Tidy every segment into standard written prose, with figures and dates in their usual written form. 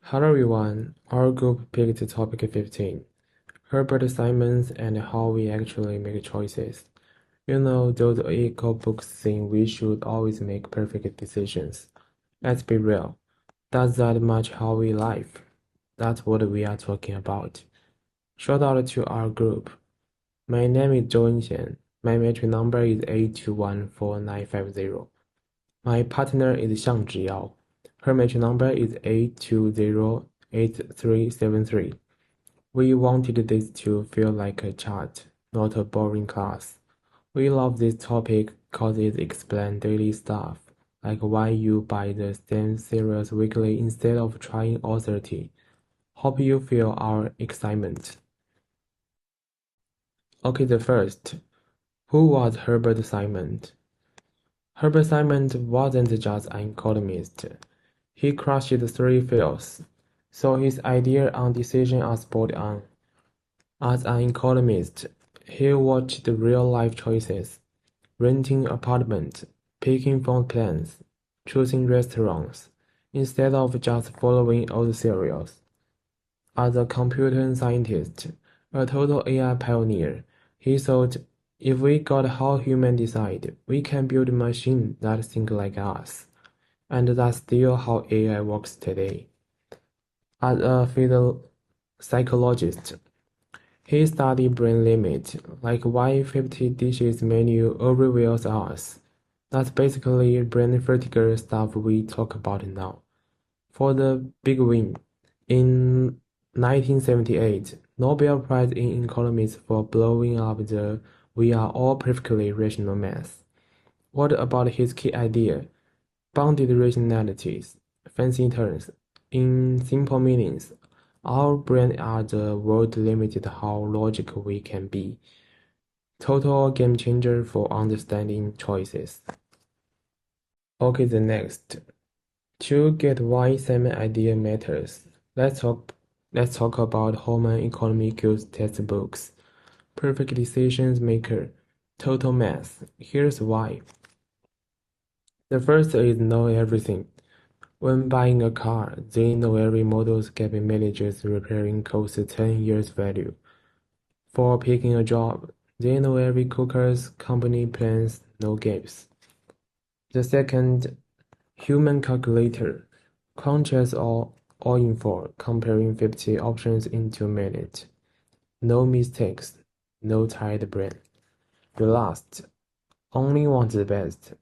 Hello everyone, our group picked topic 15, Herbert Simons and how we actually make choices. You know those eco books saying we should always make perfect decisions. Let's be real. Does that match how we live? That's what we are talking about. Shout out to our group. My name is Zhou Xian. My metric number is 8214950. My partner is Xiang Zhiyao. Her metric number is 8208373. We wanted this to feel like a chat, not a boring class. We love this topic cause it explains daily stuff, like why you buy the same cereals weekly instead of trying all 30. Hope you feel our excitement. Okay, the first. Who was Herbert Simon? Herbert Simon wasn't just an economist. He crushed 3 fields, so his idea on decision are spot on. As an economist, he watched real-life choices: renting apartment, picking phone plans, choosing restaurants, instead of just following old cereals. As a computer scientist, a total AI pioneer, he thought, if we got how humans decide, we can build machines that think like us. And that's still how AI works today. As a field psychologist, he studied brain limit, like why 50 dishes menu overwhelms us. That's basically brain fatigue stuff we talk about now. For the big win, in 1978, Nobel Prize in Economics for blowing up the "we are all perfectly rational" math. What about his key idea? Bounded rationalities, fancy terms. In simple meanings, our brains are the world limited how logical we can be. Total game changer for understanding choices. Okay, the next. To get why Simon idea matters, let's talk about Holman Economicus textbooks. Perfect decisions maker. Total math. Here's why. The first is know everything. When buying a car, they know every model's gap mileages repairing costs 10 years value. For picking a job, they know every cooker's company plans, no gaps. The second, human calculator. Contrast all info, comparing 50 options in 2 minutes. No mistakes, no tired brain. The last, only want the best.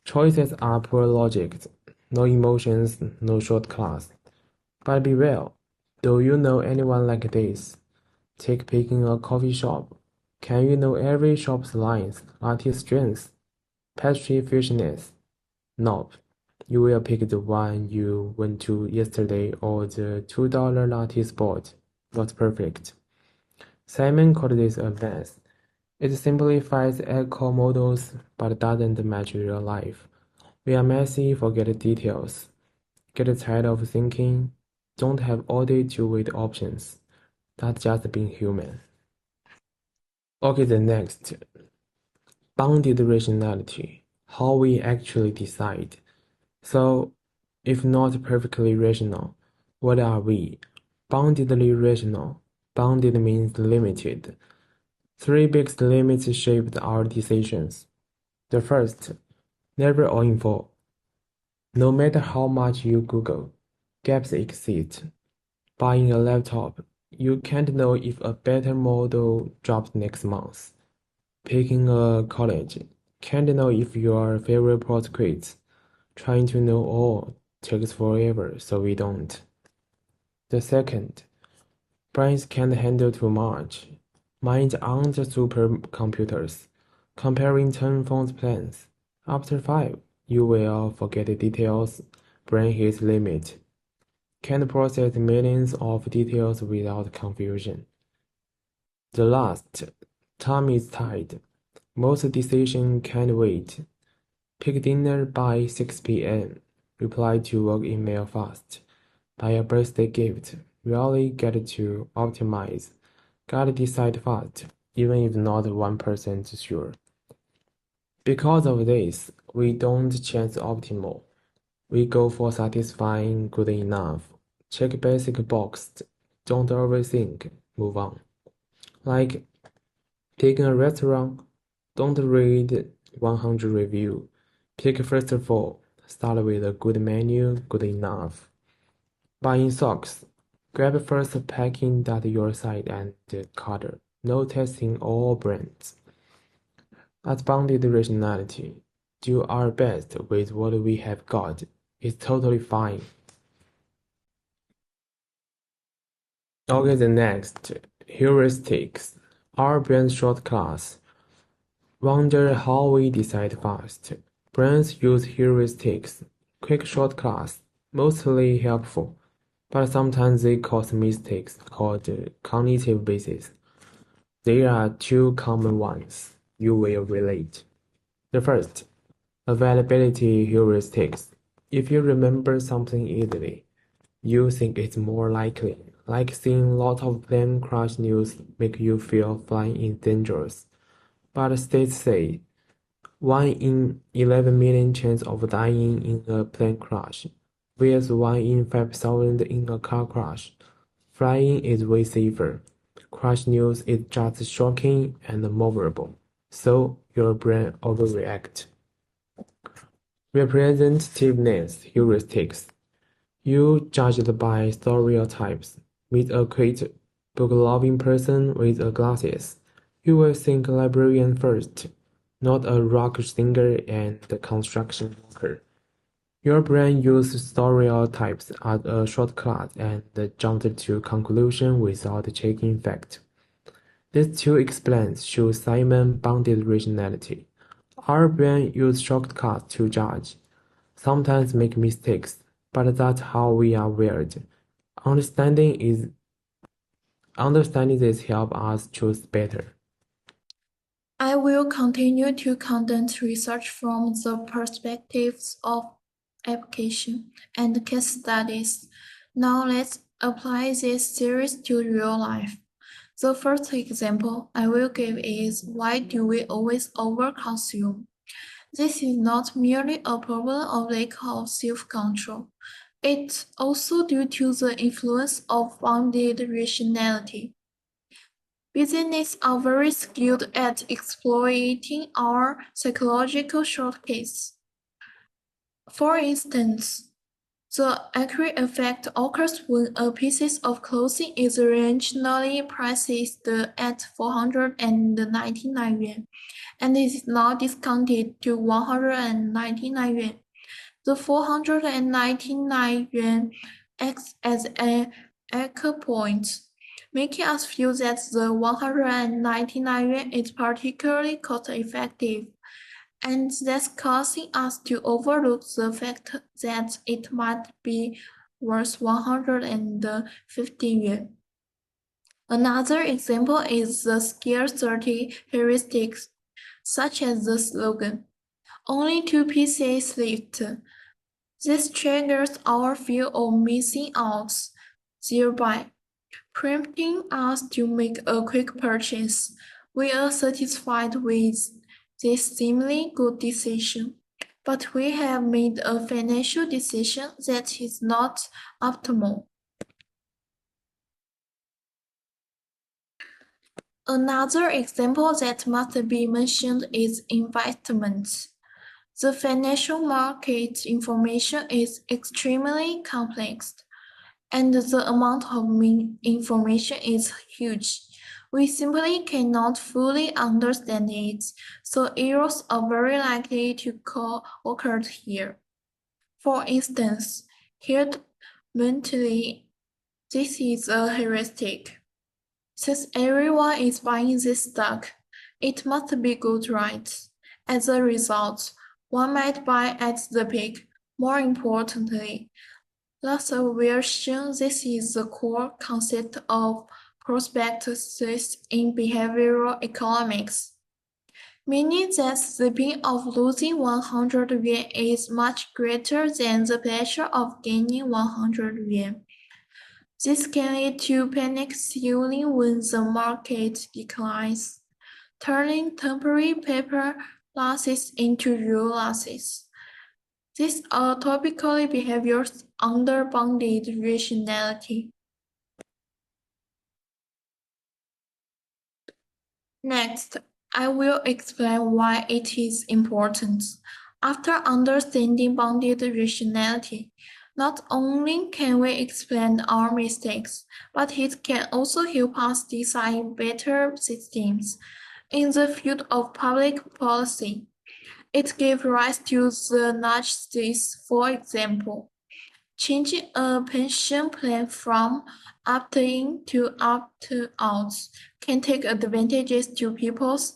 Choices are pure logic, no emotions, no shortcuts. But be real, do you know anyone like this? Take picking a coffee shop. Can you know every shop's lines, latte strengths, pastry freshness? Nope. You will pick the one you went to yesterday or the $2 latte spot. Not perfect. Simon called this a mess. It simplifies echo models but doesn't match real life. We are messy, forget details. Get tired of thinking. Don't have all day to wait options. That's just being human. Okay, the next. Bounded rationality. How we actually decide. So, if not perfectly rational, what are we? Boundedly rational. Bounded means limited. 3 big limits shaped our decisions. The first, never all info. No matter how much you Google, gaps exist. Buying a laptop, you can't know if a better model drops next month. Picking a college, can't know if your favorite prospect quits. Trying to know all takes forever, so we don't. The second, brains can't handle too much. Minds aren't supercomputers. Comparing 10 phones plans. After 5, you will forget the details. Brain hits limit. Can't process millions of details without confusion. The last, time is tight. Most decisions can't wait. Pick dinner by 6 p.m. Reply to work email fast. Buy a birthday gift. Really get to optimize. Gotta decide fast, even if not 1% sure. Because of this, we don't chase optimal. We go for satisfying good enough. Check basic box. Don't overthink. Move on. Like picking a restaurant. Don't read 100 review. Pick first of all. Start with a good menu, good enough. Buying socks. Grab first packing that your size and color. No testing all brands. At bounded rationality. Do our best with what we have got. It's totally fine. Okay, the next. Heuristics. Our brain short class. Wonder how we decide fast. Brains use heuristics. Quick short class. Mostly helpful. But sometimes they cause mistakes called cognitive biases. There are two common ones you will relate. The first, availability heuristics. If you remember something easily, you think it's more likely. Like seeing lots of plane crash news make you feel flying is dangerous. But states say 1 in 11 million chance of dying in a plane crash, whereas 1 in 5,000 in a car crash. Flying is way safer. Crash news is just shocking and memorable, so your brain overreacts. Representativeness heuristics. You judged by stereotypes. Meet a quiet, book-loving person with glasses. You will think librarian first, not a rock singer and construction worker. Your brain uses stereotypes as a shortcut and jumped to conclusion without checking fact. These two explains show Simon-bounded rationality. Our brain use shortcuts to judge, sometimes make mistakes, but that's how we are wired. Understanding this helps us choose better. I will continue to conduct research from the perspectives of application and case studies. Now let's apply this series to real life. The first example I will give is why do we always overconsume? This is not merely a problem of lack of self-control. It's also due to the influence of bounded rationality. Businesses are very skilled at exploiting our psychological shortcuts. For instance, the accurate effect occurs when a piece of clothing is originally priced at 499 yuan and is now discounted to 199 yuan. The 499 yuan acts as an anchor point, making us feel that the 199 yuan is particularly cost-effective, and that's causing us to overlook the fact that it might be worth 115 yuan. Another example is the scarcity heuristics, such as the slogan, "Only 2 pieces left." This triggers our fear of missing out, thereby prompting us to make a quick purchase. We are satisfied with this seemingly good decision, but we have made a financial decision that is not optimal. Another example that must be mentioned is investment. The financial market information is extremely complex, and the amount of information is huge. We simply cannot fully understand it, so errors are very likely to occur here. For instance, here mentally, this is a heuristic. Since everyone is buying this stock, it must be good, right? As a result, one might buy at the peak. More importantly, loss aversion. This is the core concept of prospectus in behavioral economics, meaning that the pain of losing 100 yuan is much greater than the pleasure of gaining 100 yuan. This can lead to panic selling when the market declines, turning temporary paper losses into real losses. These are typically behaviors under bounded rationality. Next, I will explain why it is important. After understanding bounded rationality, not only can we explain our mistakes, but it can also help us design better systems. In the field of public policy, it gave rise to the nudges, for example. Changing a pension plan from opt-in to opt-out can take advantages to people's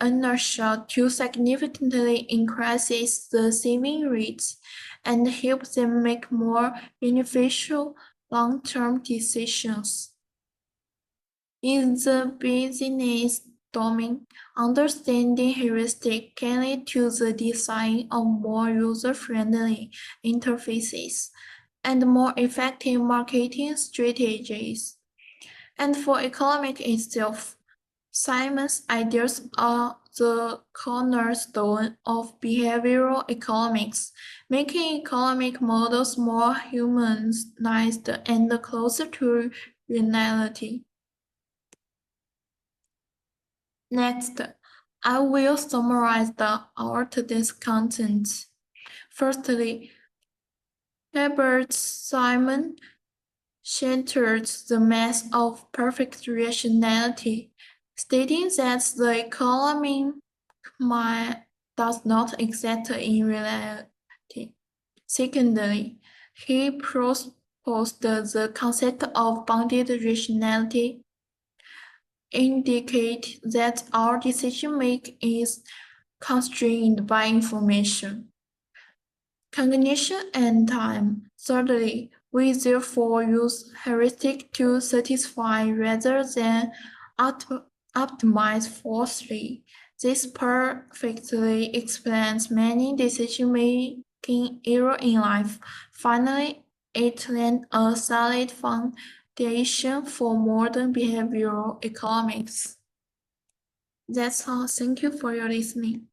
inertia to significantly increase the saving rates and help them make more beneficial long-term decisions. In the business domain, understanding heuristics can lead to the design of more user-friendly interfaces and more effective marketing strategies. And for economics itself, Simon's ideas are the cornerstone of behavioral economics, making economic models more humanized and closer to reality. Next, I will summarize our today's content. Firstly, Herbert Simon centered the mass of perfect rationality, stating that the economy does not exist in reality. Secondly, he proposed the concept of bounded rationality, indicate that our decision-making is constrained by information, cognition, and time. Thirdly, we therefore use heuristic to satisfy rather than optimize. Fourthly, this perfectly explains many decision-making errors in life. Finally, it laid a solid foundation for modern behavioral economics. That's all. Thank you for your listening.